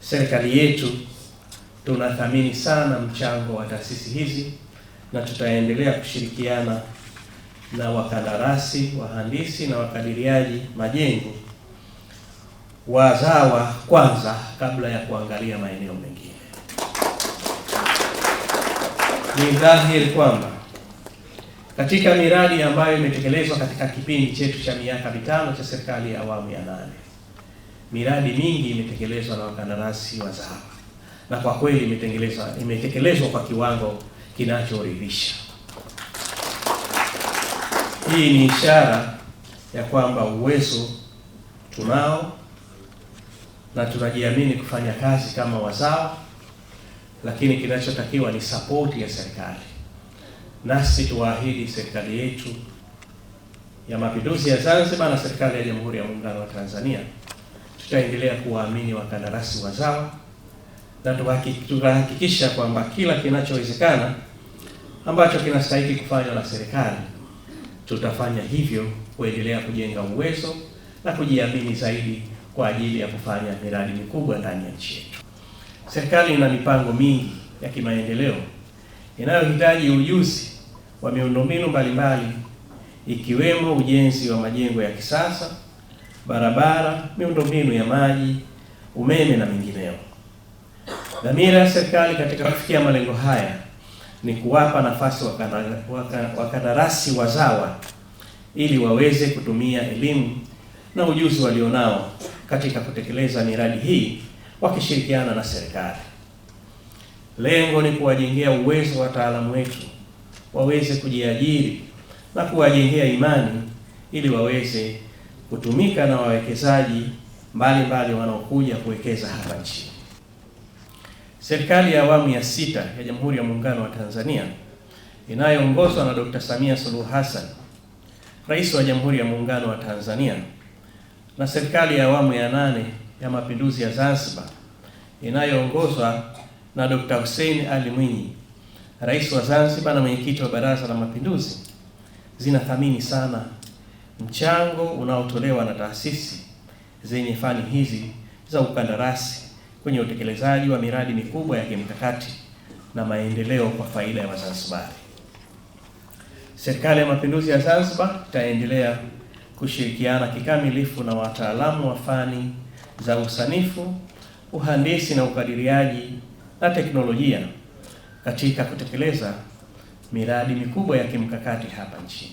serikali yetu tunathamini sana mchango wa taasisi hizi na tutaendelea kushirikiana na wakandarasi, wahandisi na wakadiriaji majengo wazawa kwanza kabla ya kuangalia maeneo mengine. Ni dhahiri kwamba katika miradi ambayo imetekelezwa katika kipindi chetu cha miaka mitano cha serikali ya awamu ya 8, miradi mingi imetekelezwa na wakandarasi wazawa, na kwa kweli imetekelezwa kwa kiwango kinachoridhisha. Hii ni ishara ya kwamba uwezo tunao na tunajiamini kufanya kazi kama wazawa, lakini kinachotakiwa ni support ya serikali. Nasi tuwaahidi serikali yetu ya Mapinduzi ya Zanzibar na serikali ya Jamhuri ya Muungano wa Tanzania, tutaendelea kuwaamini wakandarasi wazawa na tutahakikisha kwamba kila kinachowezekana ambacho kinastahili kufanywa na serikali tutafanya hivyo, kuendelea kujenga uwezo na kujiamini zaidi kwa ajili ya kufanya miradi mikubwa ndani ya nchi yetu. Serikali ina mipango mingi ya kimaendeleo inayohitaji ujuzi wa miundombinu mbalimbali, ikiwemo ujenzi wa majengo ya kisasa, barabara, miundombinu ya maji, umeme na mingineyo. Dhamira ya serikali katika kufikia malengo haya ni kuwapa nafasi wakandarasi wazawa ili waweze kutumia elimu na ujuzi walionao katika kutekeleza miradi hii wakishirikiana na serikali. Lengo ni kuwajengea uwezo wataalamu wetu waweze kujiajiri na kuwajengea imani ili waweze kutumika na wawekezaji mbalimbali wanaokuja kuwekeza hapa nchini. Serikali ya awamu ya 6 ya Jamhuri ya Muungano wa Tanzania inayoongozwa na Dr. Samia Suluhu Hassan, Rais wa Jamhuri ya Muungano wa Tanzania, na serikali ya awamu ya 8 ya Mapinduzi ya Zanzibar inayoongozwa na Dr. Hussein Ali Mwinyi, Rais wa Zanzibar na mwenyekiti wa Baraza la Mapinduzi, zinathamini sana mchango unaotolewa na taasisi zenye fani hizi za ukandarasi kwenye utekelezaji wa miradi mikubwa ya kimkakati na maendeleo kwa faida ya Wazanzibari. Serikali ya Mapinduzi ya Zanzibar itaendelea kushirikiana kikamilifu na wataalamu wa fani za usanifu, uhandisi na ukadiriaji na teknolojia katika kutekeleza miradi mikubwa ya kimkakati hapa nchini.